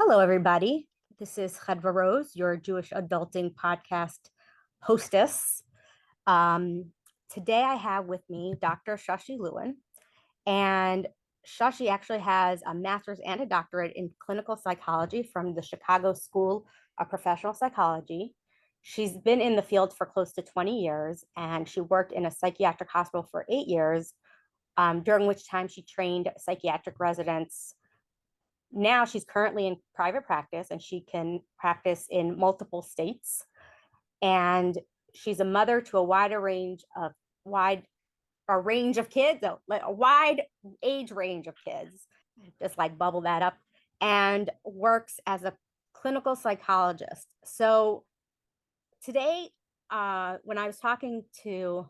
Hello, everybody. This is Chadva Rose, your Jewish Adulting Podcast hostess. Um, Today, I have with me Dr. Shoshi Lewin, and Shoshi actually has a master's and a doctorate in clinical psychology from the Chicago School of Professional Psychology. She's been in the field for close to 20 years, and she worked in a psychiatric hospital for 8 years, during which time she trained psychiatric residents. Now she's currently in private practice and she can practice in multiple states. And she's a mother to a range of kids, a wide age range of kids, just like bubble that up, and works as a clinical psychologist. So today, when I was talking to,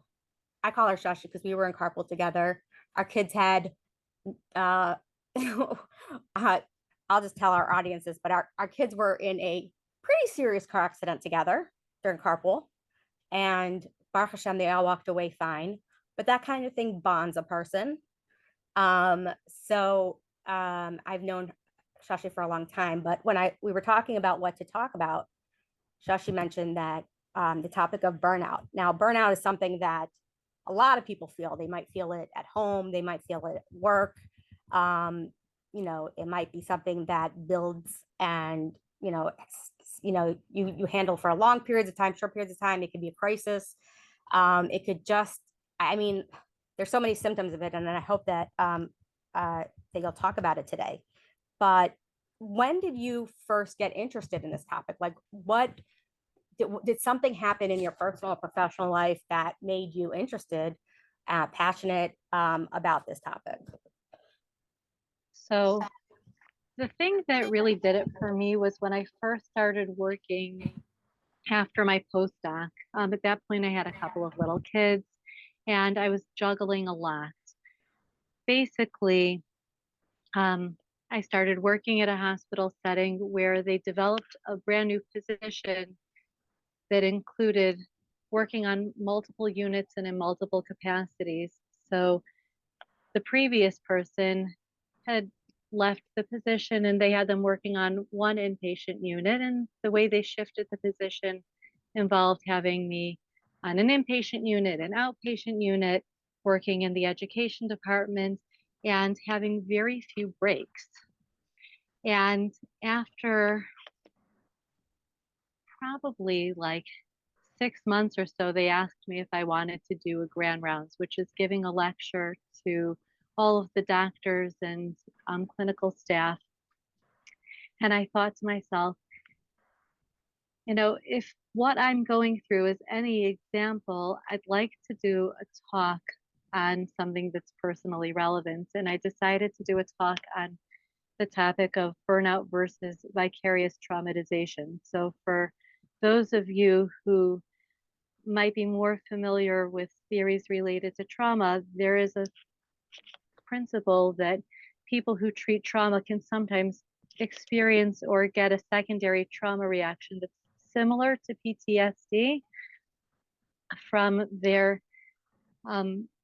I call her Shashi because we were in carpool together. Our kids had uh, I'll just tell our audiences, but our kids were in a pretty serious car accident together during carpool. And Baruch Hashem, they all walked away fine. But that kind of thing bonds a person. I've known Shashi for a long time, but when we were talking about what to talk about, Shashi mentioned that the topic of burnout. Now, burnout is something that a lot of people feel. They might feel it at home, they might feel it at work. It might be something that builds and, you handle for long periods of time, short periods of time. It could be a crisis. It could just, I mean, there's so many symptoms of it. And then I hope that you'll talk about it today. But when did you first get interested in this topic? Like, did something happen in your personal or professional life that made you interested, passionate about this topic? So the thing that really did it for me was when I first started working after my postdoc. At that point, I had a couple of little kids and I was juggling a lot. Basically, I started working at a hospital setting where they developed a brand new position that included working on multiple units and in multiple capacities. So the previous person had left the position and they had them working on one inpatient unit. And the way they shifted the position involved having me on an inpatient unit, an outpatient unit, working in the education department, and having very few breaks. And after probably like 6 months or so, they asked me if I wanted to do a grand rounds, which is giving a lecture to all of the doctors and clinical staff. And I thought to myself, if what I'm going through is any example, I'd like to do a talk on something that's personally relevant. And I decided to do a talk on the topic of burnout versus vicarious traumatization. So for those of you who might be more familiar with theories related to trauma, there is a principle that people who treat trauma can sometimes experience or get a secondary trauma reaction that's similar to PTSD from their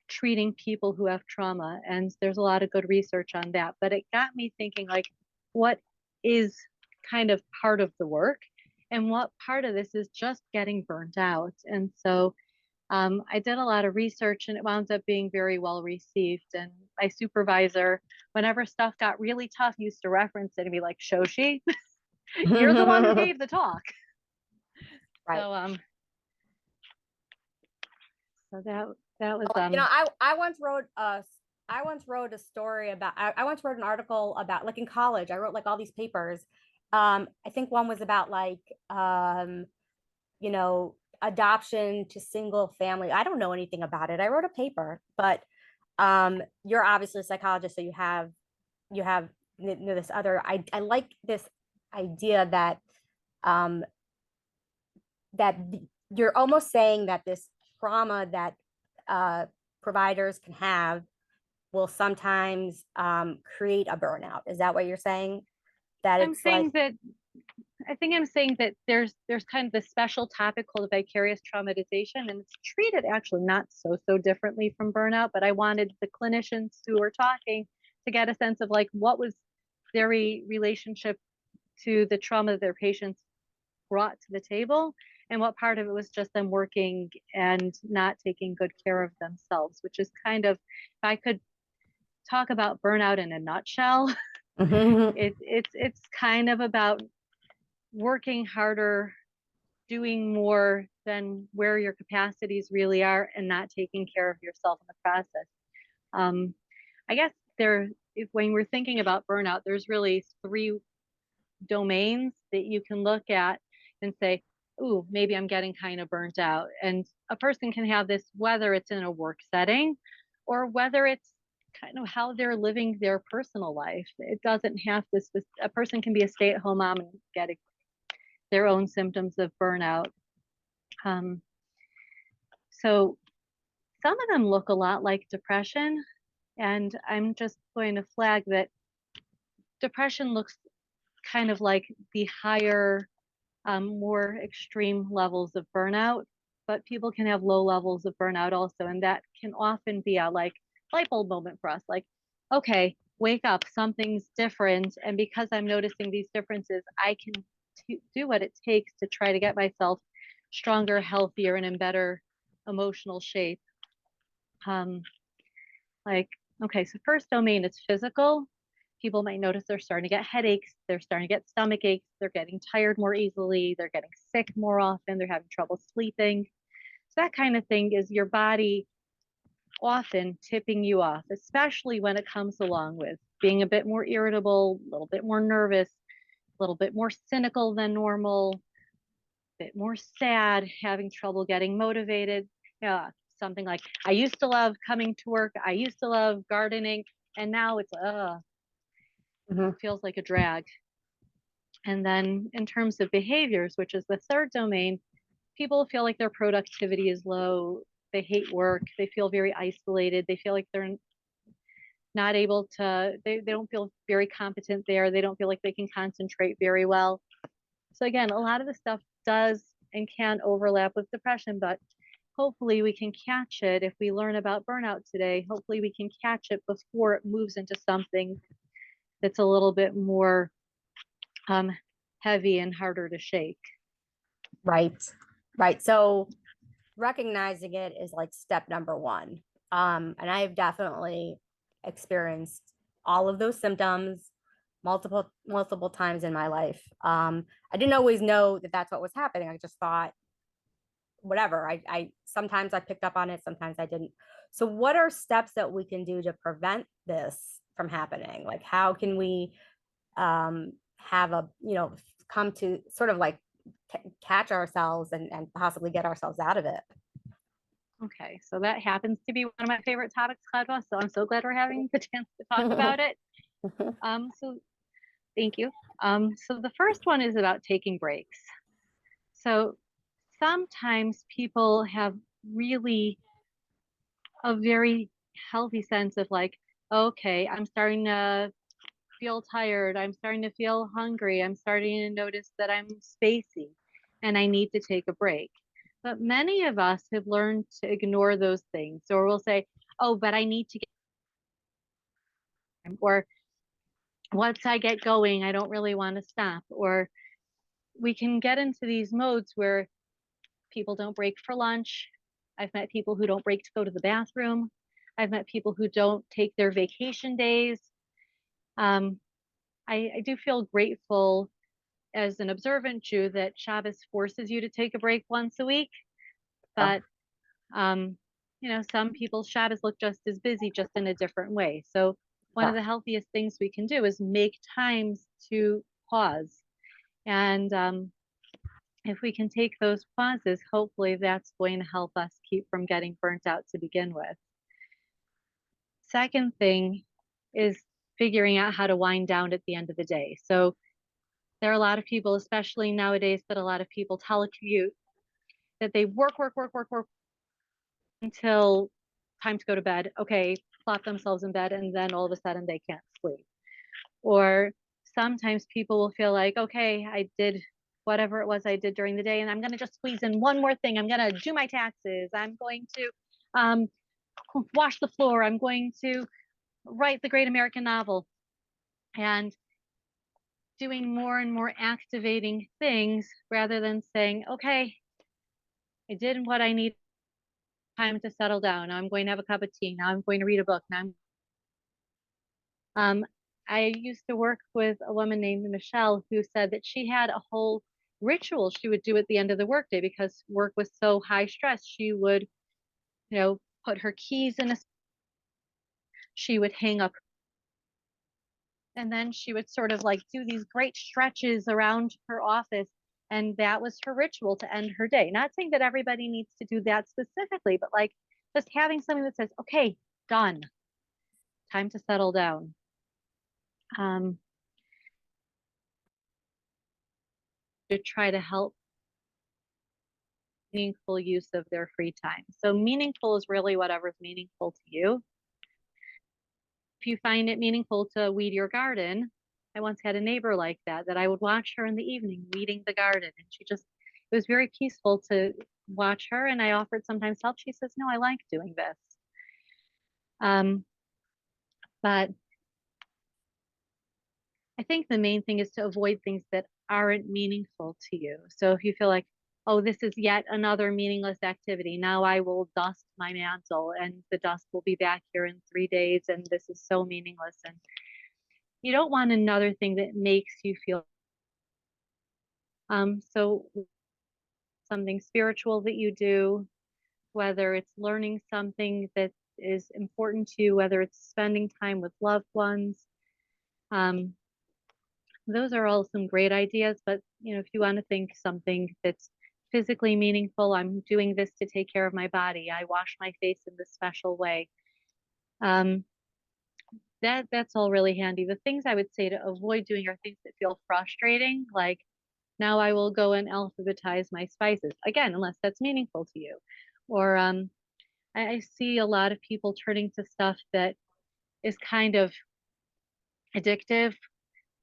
treating people who have trauma. And there's a lot of good research on that. But it got me thinking, like, what is kind of part of the work and what part of this is just getting burnt out? And so I did a lot of research and it wound up being very well received. And my supervisor, whenever stuff got really tough, used to reference it and be like, Shoshi, you're the one who gave the talk. Right. So that was I once wrote a story about, I once wrote an article about, like, in college I wrote like all these papers. I think one was about like adoption to single family. I don't know anything about it. I wrote a paper, but you're obviously a psychologist, so you have this other, I like this idea that that you're almost saying that this trauma that providers can have will sometimes create a burnout. Is that what you're saying? That I'm saying that I think I'm saying that there's kind of this special topic called vicarious traumatization, and it's treated actually not so differently from burnout. But I wanted the clinicians who were talking to get a sense of like what was their relationship to the trauma that their patients brought to the table, and what part of it was just them working and not taking good care of themselves, which is kind of, if I could talk about burnout in a nutshell, it's kind of about working harder, doing more than where your capacities really are, and not taking care of yourself in the process. I guess when we're thinking about burnout, there's really three domains that you can look at and say, ooh, maybe I'm getting kind of burnt out. And a person can have this whether it's in a work setting or whether it's kind of how they're living their personal life. It doesn't have to, a person can be a stay-at-home mom and get their own symptoms of burnout. So some of them look a lot like depression. And I'm just going to flag that depression looks kind of like the higher, more extreme levels of burnout, but people can have low levels of burnout also. And that can often be a like light bulb moment for us. Like, okay, wake up, something's different. And because I'm noticing these differences, I can do what it takes to try to get myself stronger, healthier, and in better emotional shape. Okay, so first domain is physical. People might notice they're starting to get headaches, they're starting to get stomach aches, they're getting tired more easily, they're getting sick more often, they're having trouble sleeping. So that kind of thing is your body often tipping you off, especially when it comes along with being a bit more irritable, a little bit more nervous, a little bit more cynical than normal, a bit more sad, having trouble getting motivated. Yeah, something like, I used to love coming to work, I used to love gardening, and now it's it feels like a drag. And then in terms of behaviors, which is the third domain, people feel like their productivity is low, they hate work, they feel very isolated, they feel like they're not able to, they don't feel very competent there, they don't feel like they can concentrate very well. So again, a lot of the stuff does and can overlap with depression, but hopefully we can catch it. If we learn about burnout today, hopefully we can catch it before it moves into something that's a little bit more heavy and harder to shake. Right. So recognizing it is like step number one. And I've definitely experienced all of those symptoms multiple times in my life. I didn't always know that that's what was happening. I just thought, whatever. I sometimes I picked up on it, sometimes I didn't. So what are steps that we can do to prevent this from happening? Like, how can we have come to sort of like catch ourselves and possibly get ourselves out of it? Okay, so that happens to be one of my favorite topics, Cladwell, so I'm so glad we're having the chance to talk about it. So thank you. So the first one is about taking breaks. So sometimes people have really a very healthy sense of like, okay, I'm starting to feel tired, I'm starting to feel hungry, I'm starting to notice that I'm spacey and I need to take a break. But many of us have learned to ignore those things, or we'll say, oh, but I need to get, or once I get going, I don't really want to stop. Or we can get into these modes where people don't break for lunch. I've met people who don't break to go to the bathroom. I've met people who don't take their vacation days. I do feel grateful as an observant Jew that Shabbos forces you to take a break once a week. But, some people's Shabbos look just as busy, just in a different way. So one of the healthiest things we can do is make times to pause. And if we can take those pauses, hopefully that's going to help us keep from getting burnt out to begin with. Second thing is figuring out how to wind down at the end of the day. So there are a lot of people, especially nowadays, that a lot of people telecommute, that they work until time to go to bed. Okay, plop themselves in bed, and then all of a sudden they can't sleep. Or sometimes people will feel like, okay, I did whatever it was I did during the day, and I'm going to just squeeze in one more thing. I'm going to do my taxes. I'm going to wash the floor. I'm going to write the great American novel. And doing more and more activating things rather than saying, okay, I did what I need, time to settle down. Now I'm going to have a cup of tea. Now I'm going to read a book. Um, I used to work with a woman named Michelle who said that she had a whole ritual she would do at the end of the workday because work was so high stress. She would, put her keys in a, she would hang up, and then she would sort of like do these great stretches around her office. And that was her ritual to end her day. Not saying that everybody needs to do that specifically, but like just having something that says, okay, done, time to settle down. Um, to try to help meaningful use of their free time. So meaningful is really whatever's meaningful to you. If you find it meaningful to weed your garden, I once had a neighbor like that I would watch her in the evening weeding the garden. And it was very peaceful to watch her. And I offered sometimes help. She says, no, I like doing this. But I think the main thing is to avoid things that aren't meaningful to you. So if you feel like, oh, this is yet another meaningless activity, now I will dust my mantle and the dust will be back here in 3 days and this is so meaningless. And you don't want another thing that makes you feel. So something spiritual that you do, whether it's learning something that is important to you, whether it's spending time with loved ones. Those are all some great ideas, but if you want to think something that's physically meaningful, I'm doing this to take care of my body. I wash my face in this special way. That's all really handy. The things I would say to avoid doing are things that feel frustrating, like now I will go and alphabetize my spices. Again, unless that's meaningful to you. Or I see a lot of people turning to stuff that is kind of addictive,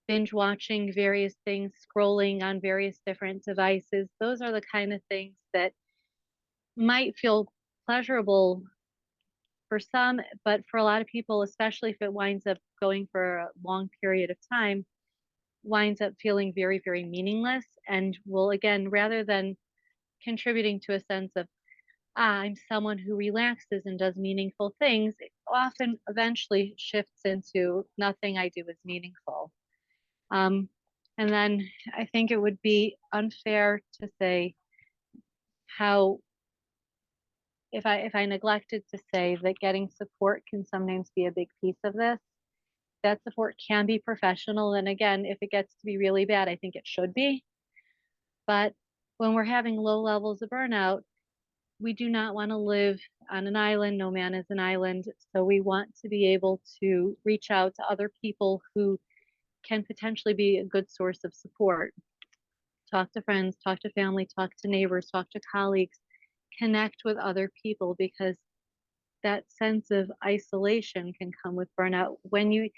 binge watching various things, scrolling on various different devices. Those are the kind of things that might feel pleasurable for some, but for a lot of people, especially if it winds up going for a long period of time, winds up feeling very, very meaningless and will, again, rather than contributing to a sense of, I'm someone who relaxes and does meaningful things, it often eventually shifts into nothing I do is meaningful. And then I think it would be unfair to say how, if I neglected to say that getting support can sometimes be a big piece of this. That support can be professional. And again, if it gets to be really bad, I think it should be. But when we're having low levels of burnout, we do not want to live on an island. No man is an island. So we want to be able to reach out to other people who can potentially be a good source of support. Talk to friends, talk to family, talk to neighbors, talk to colleagues, connect with other people, because that sense of isolation can come with burnout when you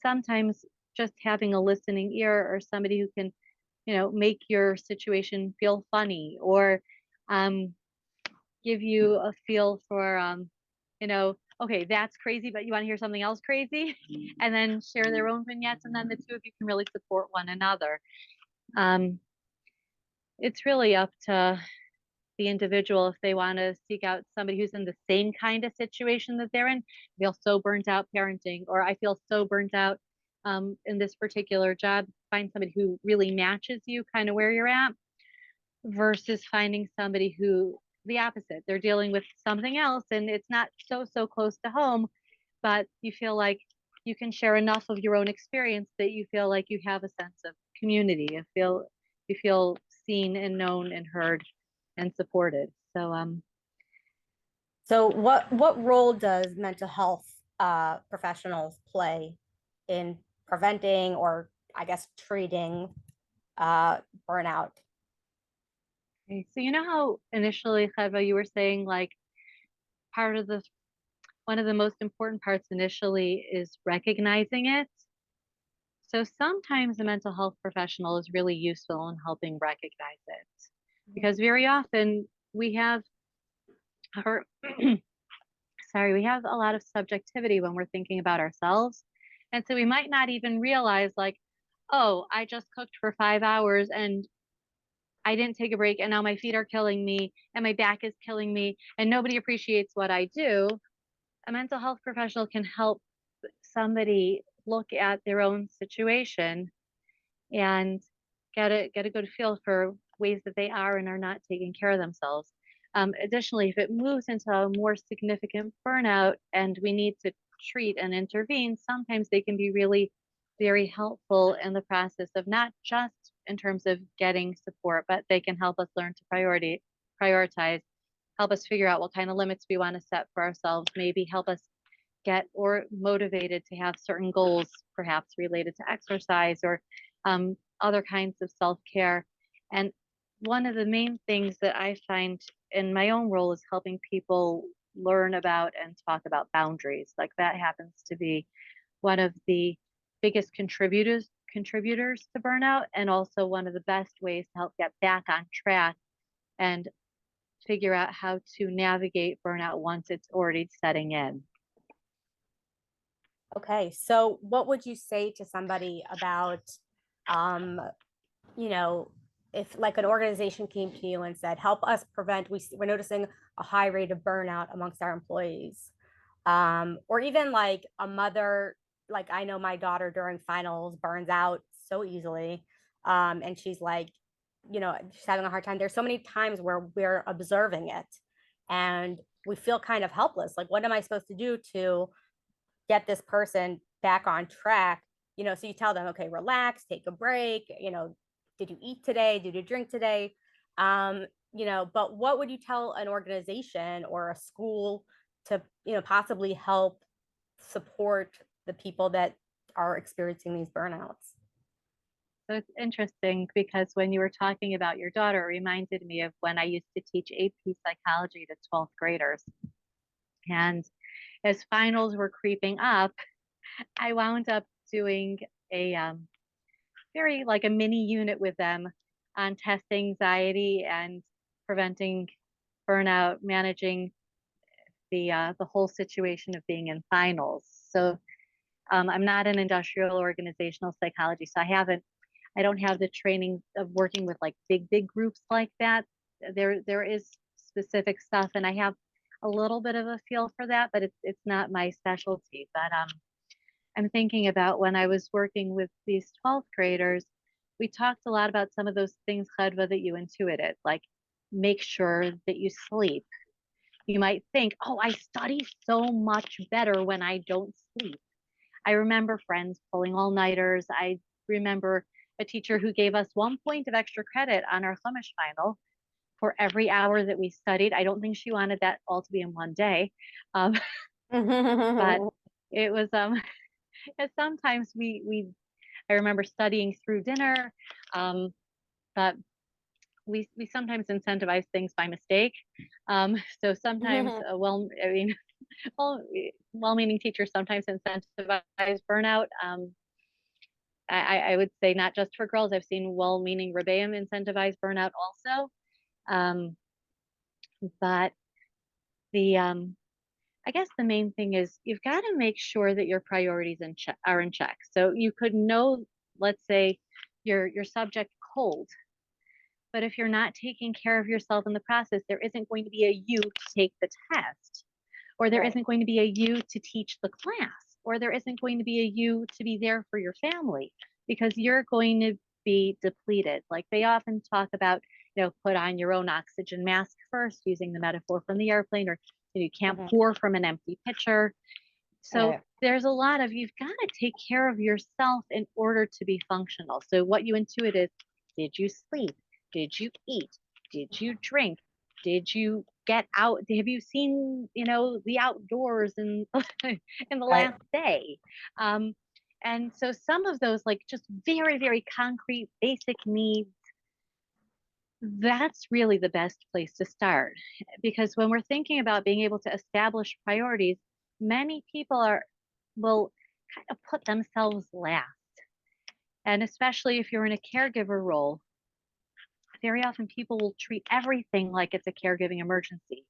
sometimes just having a listening ear or somebody who can, make your situation feel funny or give you a feel for, okay, that's crazy, but you want to hear something else crazy, and then share their own vignettes, and then the two of you can really support one another. It's really up to the individual if they want to seek out somebody who's in the same kind of situation that they're in. I feel so burnt out parenting, or I feel so burnt out in this particular job. Find somebody who really matches you kind of where you're at versus finding somebody who the opposite. They're dealing with something else and it's not so close to home, but you feel like you can share enough of your own experience that you feel like you have a sense of community. You feel seen and known and heard and supported. So what role does mental health professionals play in preventing, or I guess treating, burnout? Okay, so you know how initially, Cheva, you were saying like part of the one of the most important parts initially is recognizing it. So sometimes a mental health professional is really useful in helping recognize it because very often we have our sorry, we have a lot of subjectivity when we're thinking about ourselves. And so we might not even realize like, oh, I just cooked for 5 hours and I didn't take a break and now my feet are killing me and my back is killing me and nobody appreciates what I do. A mental health professional can help somebody look at their own situation and get a good feel for ways that they are and are not taking care of themselves. Additionally, if it moves into a more significant burnout and we need to treat and intervene, sometimes they can be really very helpful in the process of not just in terms of getting support, but they can help us learn to prioritize, help us figure out what kind of limits we want to set for ourselves, maybe help us get or motivated to have certain goals, perhaps related to exercise or other kinds of self care. And one of the main things that I find in my own role is helping people learn about and talk about boundaries. Like that happens to be one of the biggest contributors to burnout and also one of the best ways to help get back on track and figure out how to navigate burnout once it's already setting in. Okay, so what would you say to somebody about, um, you know, if like an organization came to you and said, help us prevent, we're noticing a high rate of burnout amongst our employees, or even like a mother, like I know my daughter during finals burns out so easily, and she's like, she's having a hard time. There's so many times where we're observing it and we feel kind of helpless. Like, what am I supposed to do to get this person back on track? So you tell them, okay, relax, take a break, did you eat today, did you drink today? But what would you tell an organization or a school to possibly help support the people that are experiencing these burnouts? So it's interesting because when you were talking about your daughter, it reminded me of when I used to teach AP psychology to 12th graders. And as finals were creeping up, I wound up doing a very like a mini unit with them on test anxiety and preventing burnout, managing the whole situation of being in finals. So I'm not an industrial organizational psychology, so I don't have the training of working with like big groups like that. There is specific stuff, and I have a little bit of a feel for that, but it's not my specialty. But I'm thinking about when I was working with these 12th graders, we talked a lot about some of those things, Chadva, that you intuited, like make sure that you sleep. You might think, oh, I study so much better when I don't sleep. I remember friends pulling all-nighters. I remember a teacher who gave us 1 point of extra credit on our Chumash final for every hour that we studied. I don't think she wanted that all to be in one day. Um, but it was sometimes I remember studying through dinner, but we sometimes incentivize things by mistake. So sometimes, I mean, well, well-meaning teachers sometimes incentivize burnout. I would say not just for girls. I've seen well-meaning rebbeim incentivize burnout also. Um, but the I guess the main thing is you've got to make sure that your priorities are in check. So you could know, let's say, your subject cold, but if you're not taking care of yourself in the process, there isn't going to be a you to take the test, or there Right. isn't going to be a you to teach the class, or there isn't going to be a you to be there for your family because you're going to be depleted. Like they often talk about, put on your own oxygen mask first, using the metaphor from the airplane, or you can't pour from an empty pitcher. So there's a lot of you've got to take care of yourself in order to be functional. So what you intuit is, did you sleep? Did you eat? Did you drink? Did you get out? Have you seen, the outdoors in in the Right. last day? And so some of those like just very, very concrete basic needs, that's really the best place to start. Because when we're thinking about being able to establish priorities, many people will kind of put themselves last. And especially if you're in a caregiver role, very often people will treat everything like it's a caregiving emergency.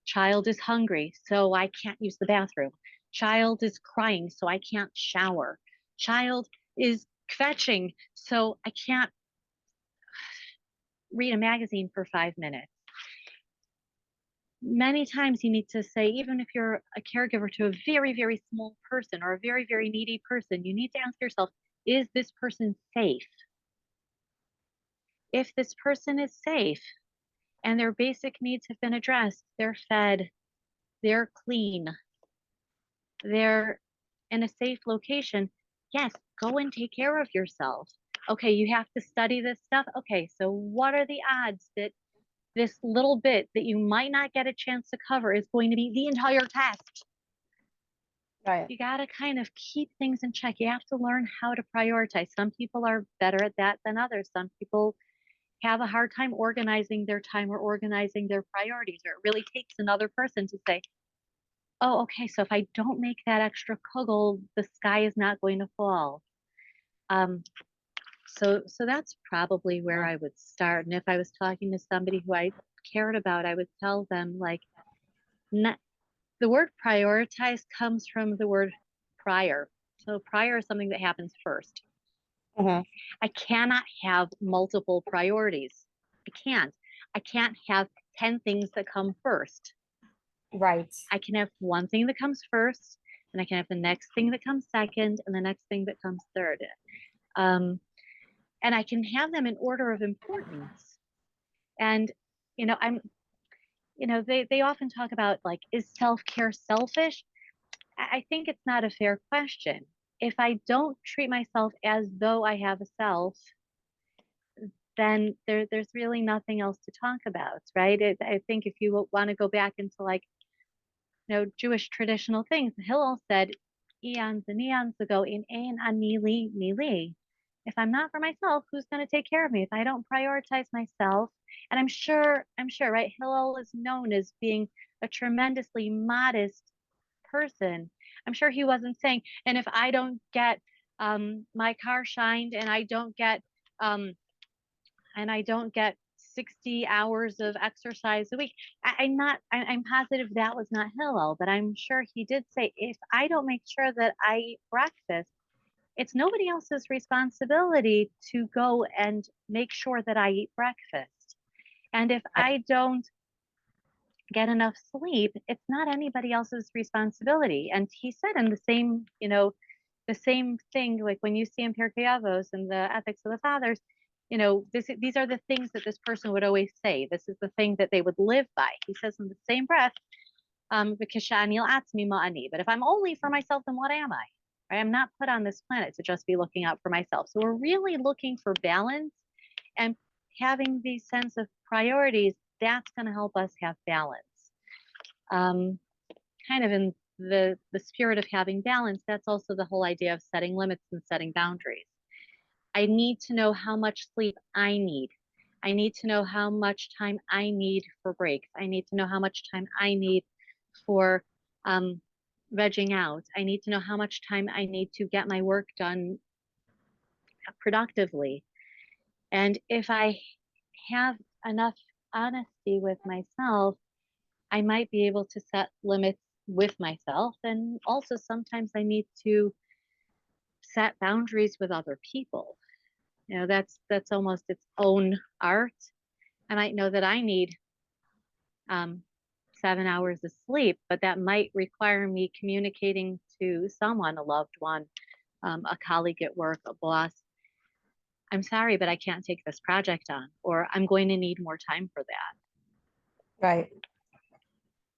Child is hungry, so I can't use the bathroom. Child is crying, so I can't shower. Child is kvetching, so I can't read a magazine for 5 minutes. Many times you need to say, even if you're a caregiver to a very, very small person or a very, very needy person, you need to ask yourself, is this person safe? If this person is safe and their basic needs have been addressed, they're fed, they're clean, they're in a safe location, yes, go and take care of yourself. Okay, you have to study this stuff. Okay, so what are the odds that this little bit that you might not get a chance to cover is going to be the entire test? Right. You got to kind of keep things in check. You have to learn how to prioritize. Some people are better at that than others. Some people have a hard time organizing their time or organizing their priorities, or it really takes another person to say, oh, okay, so if I don't make that extra kugel, the sky is not going to fall. So that's probably where I would start. And if I was talking to somebody who I cared about, I would tell them, like, not, the word prioritize comes from the word prior. So prior is something that happens first. Mhm. I cannot have multiple priorities. I can't. I can't have 10 things that come first. Right. I can have one thing that comes first, and I can have the next thing that comes second, and the next thing that comes third. And I can have them in order of importance. And, they often talk about, like, is self-care selfish? I think it's not a fair question. If I don't treat myself as though I have a self, then there's really nothing else to talk about, right? I think if you want to go back into, like, Jewish traditional things, Hillel said, eons and eons ago, in ein ani li mili. If I'm not for myself, who's going to take care of me? If I don't prioritize myself, and I'm sure, right? Hillel is known as being a tremendously modest person. I'm sure he wasn't saying, and if I don't get my car shined, um, and I don't get 60 hours of exercise a week. I'm positive that was not Hillel, but I'm sure he did say, if I don't make sure that I eat breakfast, it's nobody else's responsibility to go and make sure that I eat breakfast. And if I don't get enough sleep, it's not anybody else's responsibility. And he said in the same thing, like when you see in Pirkei Avos and the Ethics of the Fathers, these are the things that this person would always say. This is the thing that they would live by. He says in the same breath, but if I'm only for myself, then what am I? Right? I'm not put on this planet to just be looking out for myself. So we're really looking for balance, and having these sense of priorities, that's going to help us have balance. Kind of in the spirit of having balance, that's also the whole idea of setting limits and setting boundaries. I need to know how much sleep I need. I need to know how much time I need for breaks. I need to know how much time I need for vegging out. I need to know how much time I need to get my work done productively. And if I have enough honesty with myself, I might be able to set limits with myself. And also sometimes I need to set boundaries with other people. That's almost its own art. I might know that I need 7 hours of sleep, but that might require me communicating to someone, a loved one, a colleague at work, a boss. I'm sorry, but I can't take this project on, or I'm going to need more time for that. Right.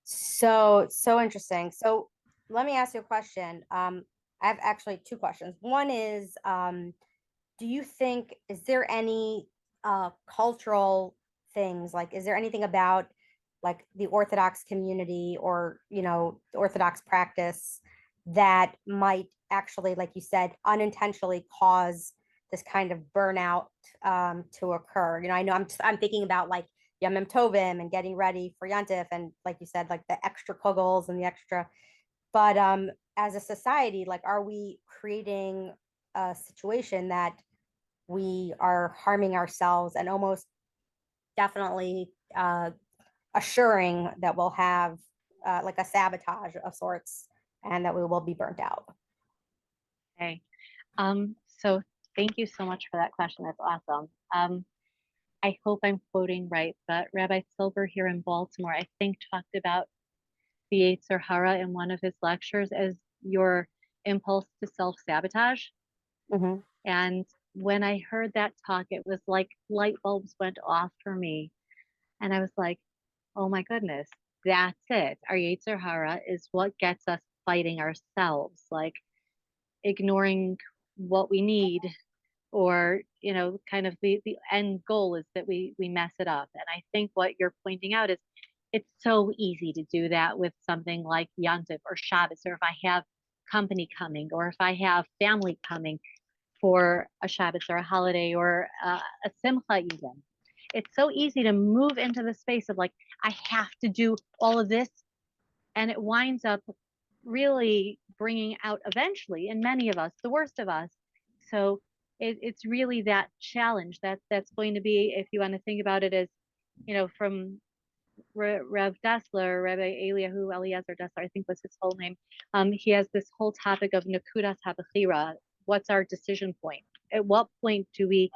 So interesting. So let me ask you a question. I have actually two questions. One is, do you think, is there any cultural things, like, is there anything about like the Orthodox community or, the Orthodox practice that might actually, like you said, unintentionally cause this kind of burnout to occur? I'm thinking about like Yom Tovim and getting ready for Yantif, and like you said, like the extra kugels and the extra. But as a society, like, are we creating a situation that we are harming ourselves and almost definitely assuring that we'll have like a sabotage of sorts and that we will be burnt out? Okay. So Thank you so much for that question. That's awesome. I hope I'm quoting right, but Rabbi Silber here in Baltimore, I think, talked about the Yetzer Hara in one of his lectures as your impulse to self-sabotage. Mm-hmm. And when I heard that talk, it was like light bulbs went off for me. And I was like, oh my goodness, that's it. Our Yetzer Hara is what gets us fighting ourselves, like ignoring what we need, or kind of the end goal is that we mess it up. And I think what you're pointing out is it's so easy to do that with something like Yantif or Shabbos, or if I have company coming, or if I have family coming for a Shabbos or a holiday, or a Simcha even. It's so easy to move into the space of like, I have to do all of this. And it winds up really bringing out eventually, in many of us, the worst of us. So it's really that challenge that's going to be, if you want to think about it as, from Rev Dessler, Rabbi Eliyahu Eliezer Dessler, I think was his whole name. He has this whole topic of Nakudas Habachira. What's our decision point? At what point do we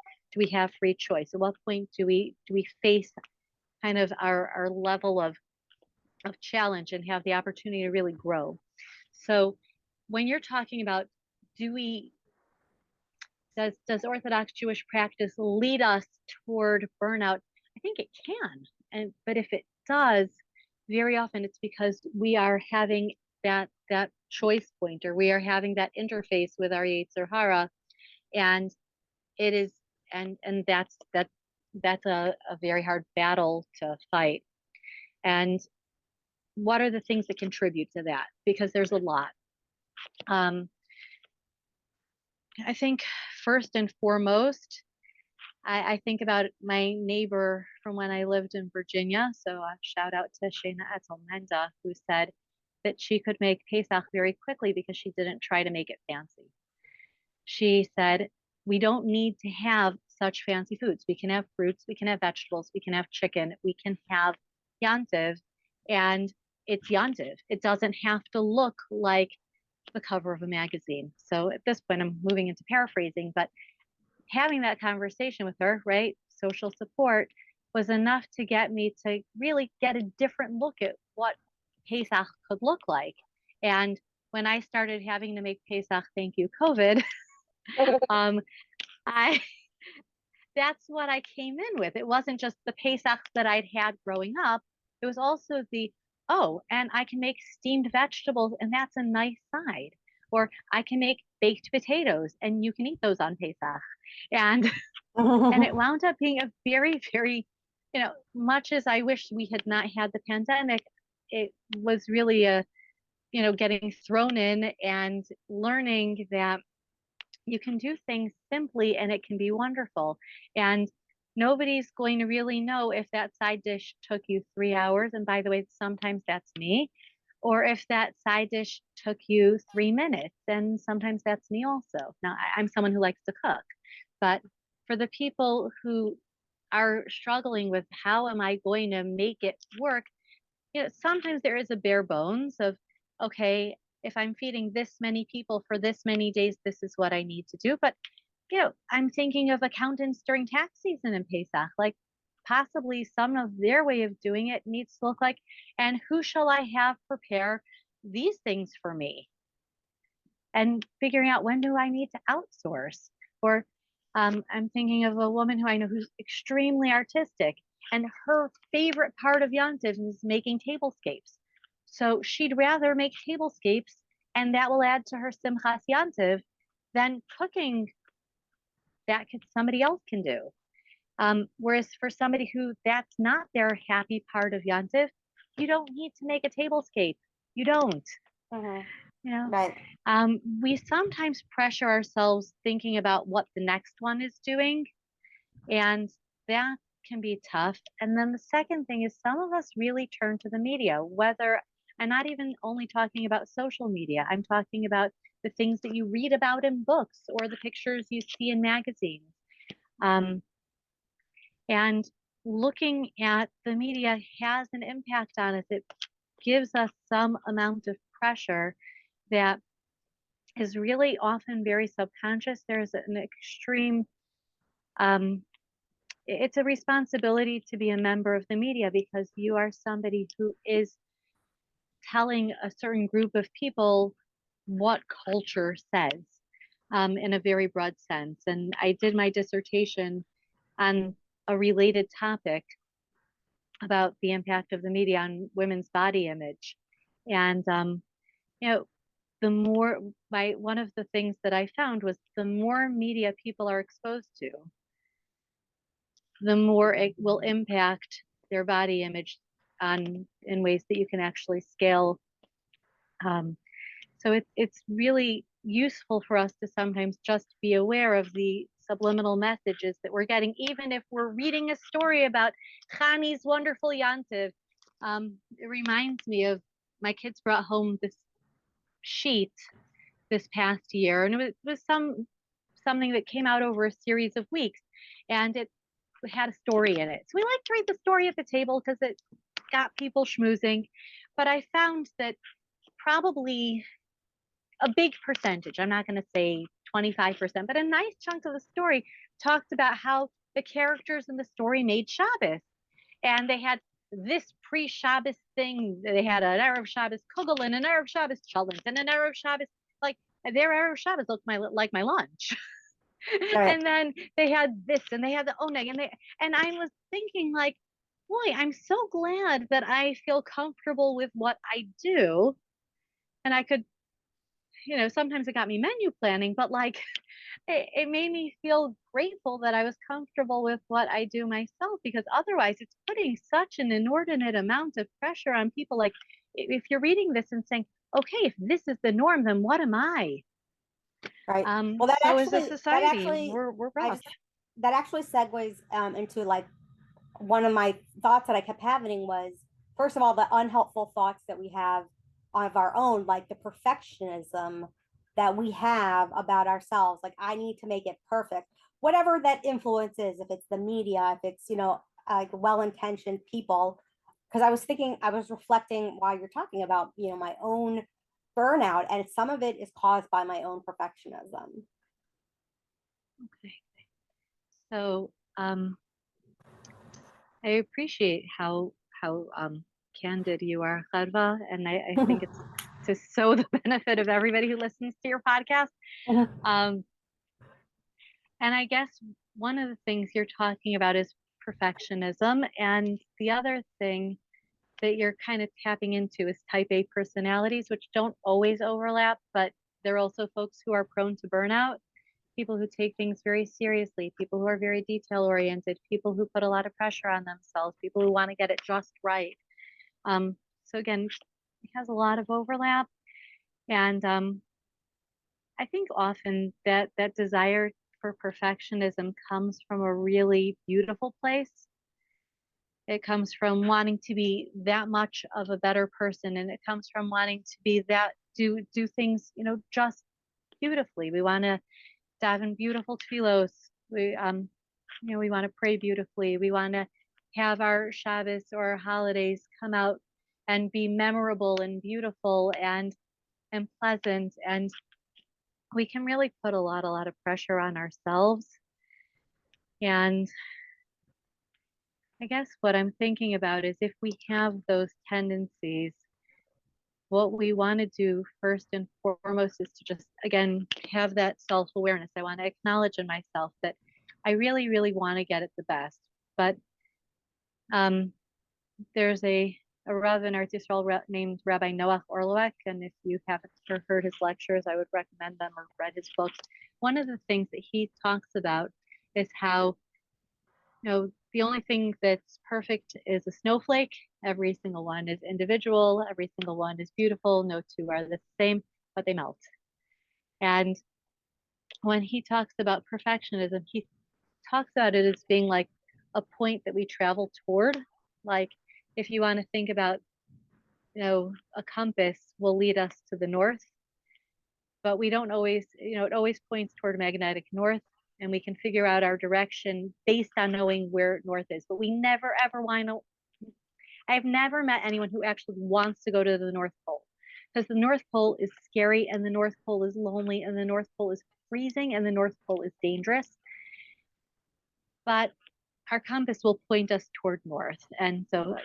have free choice? At what point do we face kind of our level of challenge and have the opportunity to really grow? So when you're talking about, does Orthodox Jewish practice lead us toward burnout? I think it can, but if it does, very often it's because we are having that choice point, or we are having that interface with our Yetzer Hara, and it is, and that's a very hard battle to fight. And what are the things that contribute to that? Because there's a lot. I think first and foremost, I think about my neighbor from when I lived in Virginia. So a shout out to Shayna Etzelmenda, who said that she could make Pesach very quickly because she didn't try to make it fancy. She said, we don't need to have such fancy foods. We can have fruits, we can have vegetables, we can have chicken, we can have yantiv, and it's yantiv. It doesn't have to look like the cover of a magazine. So at this point, I'm moving into paraphrasing, but having that conversation with her, right, social support, was enough to get me to really get a different look at what Pesach could look like. And when I started having to make Pesach, thank you, COVID, I that's what I came in with. It wasn't just the Pesach that I'd had growing up. It was also and I can make steamed vegetables, and that's a nice side. Or I can make baked potatoes, and you can eat those on Pesach. And it wound up being a very, very, much as I wish we had not had the pandemic, it was really getting thrown in and learning that you can do things simply and it can be wonderful. And nobody's going to really know if that side dish took you 3 hours. And by the way, sometimes that's me. Or if that side dish took you 3 minutes. And sometimes that's me also. Now, I'm someone who likes to cook. But for the people who are struggling with how am I going to make it work, sometimes there is a bare bones of, okay, if I'm feeding this many people for this many days, this is what I need to do. But, I'm thinking of accountants during tax season in Pesach, like possibly some of their way of doing it needs to look like, and who shall I have prepare these things for me? And figuring out, when do I need to outsource? Or I'm thinking of a woman who I know who's extremely artistic, and her favorite part of Yantiv is making tablescapes. So she'd rather make tablescapes, and that will add to her Simchas Yantiv, than cooking that somebody else can do. Whereas for somebody who that's not their happy part of Yantiv, you don't need to make a tablescape. You don't. Right. We sometimes pressure ourselves thinking about what the next one is doing, and that can be tough. And then the second thing is, some of us really turn to the media, whether I'm not even only talking about social media, I'm talking about the things that you read about in books or the pictures you see in magazines. And looking at the media has an impact on us. It gives us some amount of pressure that is really often very subconscious. There's an extreme, um, it's a responsibility to be a member of the media because you are somebody who is telling a certain group of people what culture says, in a very broad sense. And I did my dissertation on a related topic about the impact of the media on women's body image. And, you know, the more one of the things that I found was the more media people are exposed to, the more it will impact their body image in ways that you can actually scale. So it's really useful for us to sometimes just be aware of the subliminal messages that we're getting, even if we're reading a story about Khani's wonderful Yantiv. It reminds me of my kids brought home this sheet this past year, and it was something that came out over a series of weeks, and it had a story in it. So we like to read the story at the table because it got people schmoozing. But I found that probably a big percentage, I'm not going to say 25%, but a nice chunk of the story talked about how the characters in the story made Shabbos. And they had this pre-Shabbos thing. They had an Erev Shabbos kugel and an Erev Shabbos cholent and an Erev Shabbos, like their Erev Shabbos looked like my lunch. Right. And then they had this and they had the oneg and I was thinking like, boy, I'm so glad that I feel comfortable with what I do. And I could, sometimes it got me menu planning, but like it made me feel grateful that I was comfortable with what I do myself, because otherwise it's putting such an inordinate amount of pressure on people. Like if you're reading this and saying, okay, if this is the norm, then what am I? Right. Well, that So as a actually, that society, actually, we're I rough. just, that actually segues into like one of my thoughts that I kept having was, first of all, the unhelpful thoughts that we have of our own, like the perfectionism that we have about ourselves. Like, I need to make it perfect, whatever that influence is, if it's the media, if it's, like well-intentioned people. Because I was reflecting while you're talking about, my own burnout, and some of it is caused by my own perfectionism. Okay. So I appreciate how candid you are, Chadva, and I think it's to sow the benefit of everybody who listens to your podcast. Um, and I guess one of the things you're talking about is perfectionism, and the other thing that you're kind of tapping into is type A personalities, which don't always overlap, but they're also folks who are prone to burnout, people who take things very seriously, people who are very detail oriented, people who put a lot of pressure on themselves, people who want to get it just right. So again, it has a lot of overlap. And I think often that desire for perfectionism comes from a really beautiful place. It comes from wanting to be that much of a better person, and it comes from wanting to be that do things, just beautifully. We want to dive in beautiful tefillos. We want to pray beautifully. We want to have our Shabbos or our holidays come out and be memorable and beautiful and pleasant. And we can really put a lot of pressure on ourselves. And I guess what I'm thinking about is if we have those tendencies, what we want to do first and foremost is to just, again, have that self-awareness. I want to acknowledge in myself that I really, really want to get it the best. But there's a Rav in Eretz Yisrael named Rabbi Noach Orlowek, and if you haven't heard his lectures, I would recommend them or read his books. One of the things that he talks about is how, the only thing that's perfect is a snowflake. Every single one is individual. Every single one is beautiful. No two are the same, but they melt. And when he talks about perfectionism, he talks about it as being like a point that we travel toward. Like if you want to think about, a compass will lead us to the north, but we don't always, it always points toward magnetic north, and we can figure out our direction based on knowing where north is. But we never ever want to. I've never met anyone who actually wants to go to the North Pole. because the North Pole is scary and the North Pole is lonely and the North Pole is freezing and the North Pole is dangerous. But our compass will point us toward north. And so,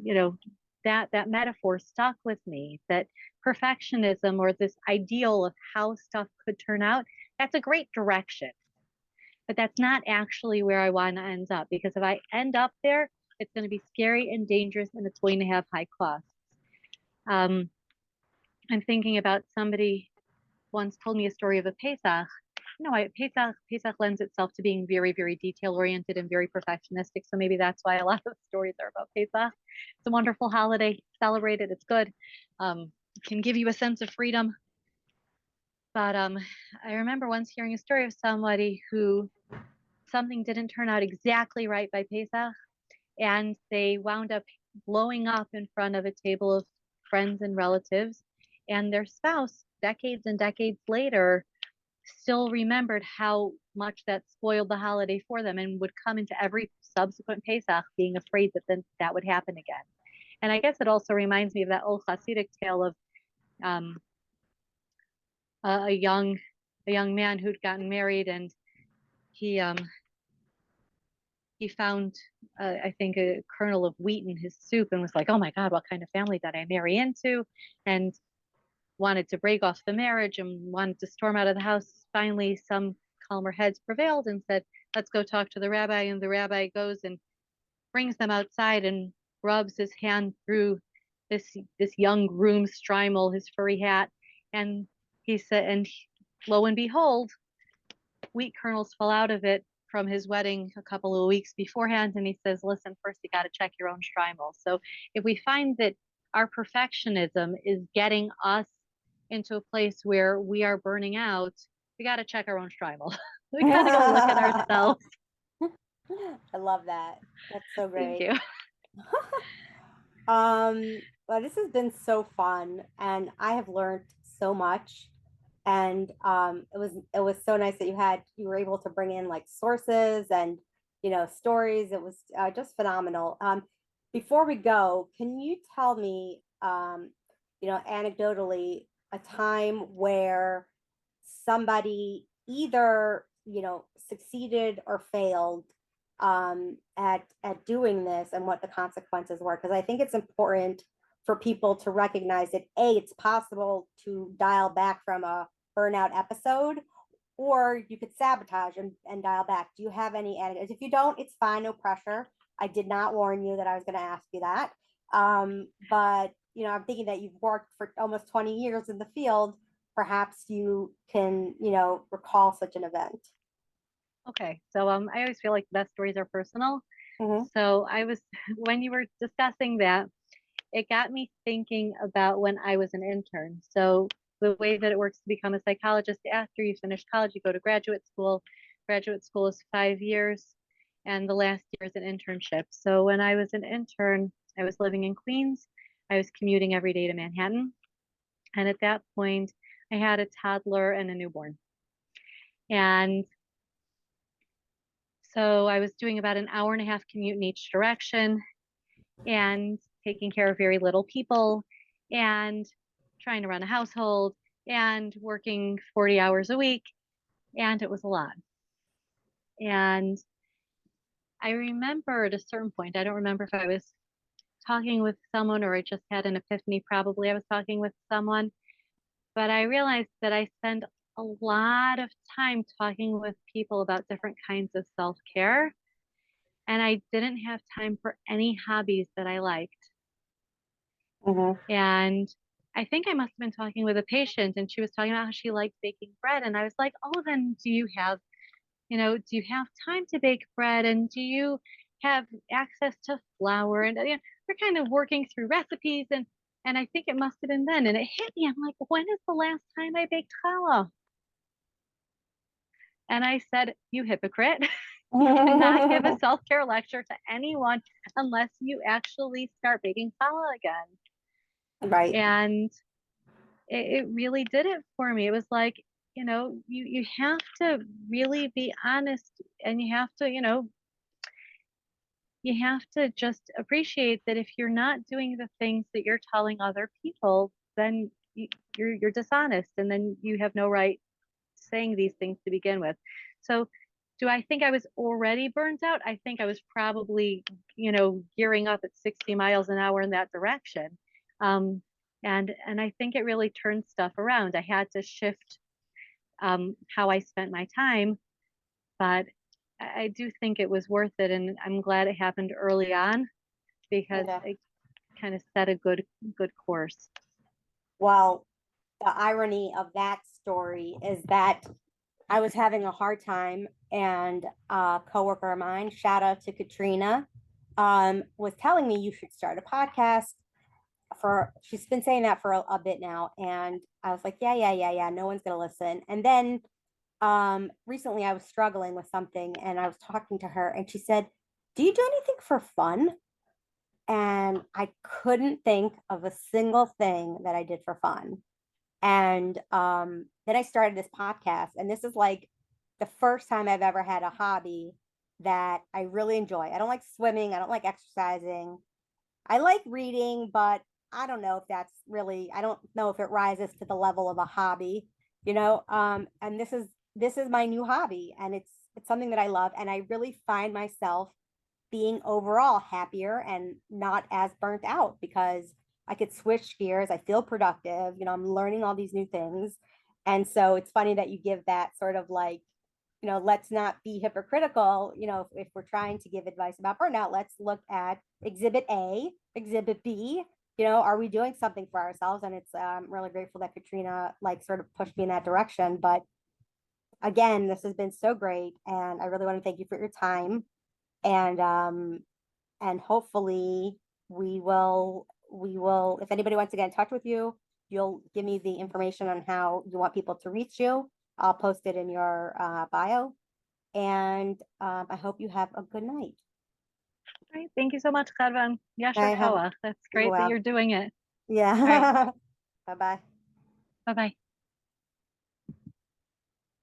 you know, that metaphor stuck with me, that perfectionism or this ideal of how stuff could turn out, that's a great direction. But that's not actually where I want to end up, because if I end up there, it's going to be scary and dangerous and it's going to have high costs. I'm thinking about somebody once told me a story of a Pesach. Pesach lends itself to being very, very detail oriented and very perfectionistic. So maybe that's why a lot of stories are about Pesach. It's a wonderful holiday. Celebrate it. It's good. It can give you a sense of freedom. But I remember once hearing a story of somebody who something didn't turn out exactly right by Pesach, and they wound up blowing up in front of a table of friends and relatives, and their spouse, decades and decades later, still remembered how much that spoiled the holiday for them and would come into every subsequent Pesach being afraid that then that would happen again. And I guess it also reminds me of that old Hasidic tale of a young man who'd gotten married, and he found I think a kernel of wheat in his soup and was like, oh my God, what kind of family did I marry into? And wanted to break off the marriage and wanted to storm out of the house. Finally, some calmer heads prevailed and said, let's go talk to the rabbi. And the rabbi goes and brings them outside and rubs his hand through this young groom's strimel, his furry hat. And he said, and lo and behold, wheat kernels fell out of it from his wedding a couple of weeks beforehand. And he says, listen, first you got to check your own strimel. So if we find that our perfectionism is getting us into a place where we are burning out, we got to check our own strimel. We got to go look at ourselves. I love that. That's so great. Thank you. Well, this has been so fun, and I have learned so much. And it was so nice that you were able to bring in like sources and stories. It was just phenomenal. Before we go, can you tell me anecdotally a time where somebody either succeeded or failed at doing this and what the consequences were? Because I think it's important for people to recognize that it's possible to dial back from a burnout episode, or you could sabotage and dial back. Do you have any anecdotes? If you don't, it's fine, no pressure. I did not warn you that I was going to ask you that. But I'm thinking that you've worked for almost 20 years in the field. Perhaps you can, recall such an event. Okay. So I always feel like the best stories are personal. Mm-hmm. So when you were discussing that, it got me thinking about when I was an intern. So the way that it works to become a psychologist, after you finish college, you go to graduate school. Graduate school is 5 years, and the last year is an internship. So when I was an intern, I was living in Queens. I was commuting every day to Manhattan. And at that point, I had a toddler and a newborn. And so I was doing about an hour and a half commute in each direction and taking care of very little people and trying to run a household and working 40 hours a week. And it was a lot. And I remember at a certain point, I don't remember if I was talking with someone or I just had an epiphany. Probably I was talking with someone, but I realized that I spend a lot of time talking with people about different kinds of self-care. And I didn't have time for any hobbies that I liked. Mm-hmm. And I think I must have been talking with a patient and she was talking about how she liked baking bread. And I was like, oh, then do you have time to bake bread? And do you have access to flour? And we're kind of working through recipes. And I think it must have been then. And it hit me. I'm like, when is the last time I baked challah? And I said, you hypocrite. You cannot give a self-care lecture to anyone unless you actually start baking challah again. Right. And it really did it for me. It was like, you have to really be honest, and you have to just appreciate that if you're not doing the things that you're telling other people, then you're dishonest, and then you have no right saying these things to begin with. So do I think I was already burnt out? I think I was probably, gearing up at 60 miles an hour in that direction. And I think it really turned stuff around. I had to shift how I spent my time, but I do think it was worth it, and I'm glad it happened early on because Okay. it kind of set a good course. Well, the irony of that story is that I was having a hard time, and a coworker of mine, shout out to Katrina, was telling me you should start a podcast. She's been saying that for a bit now, and I was like, yeah, no one's gonna listen. And then recently I was struggling with something, and I was talking to her, and she said, "Do you do anything for fun?" And I couldn't think of a single thing that I did for fun. And then I started this podcast, and this is like the first time I've ever had a hobby that I really enjoy. I don't like swimming, I don't like exercising. I like reading, but I don't know if that's really, I don't know if it rises to the level of a hobby, and this is my new hobby, and it's something that I love, and I really find myself being overall happier and not as burnt out because I could switch gears. I feel productive. I'm learning all these new things. And so it's funny that you give that sort of like, let's not be hypocritical. If we're trying to give advice about burnout, let's look at exhibit A, exhibit B. Are we doing something for ourselves? And it's really grateful that Katrina like sort of pushed me in that direction. But again, this has been so great. And I really want to thank you for your time. And hopefully we will if anybody wants to get in touch with you, you'll give me the information on how you want people to reach you. I'll post it in your bio, and I hope you have a good night. All right, thank you so much, Karvan. Yasher I have Koach. That's great that well you're doing it. All right, yeah. Bye bye. bye bye.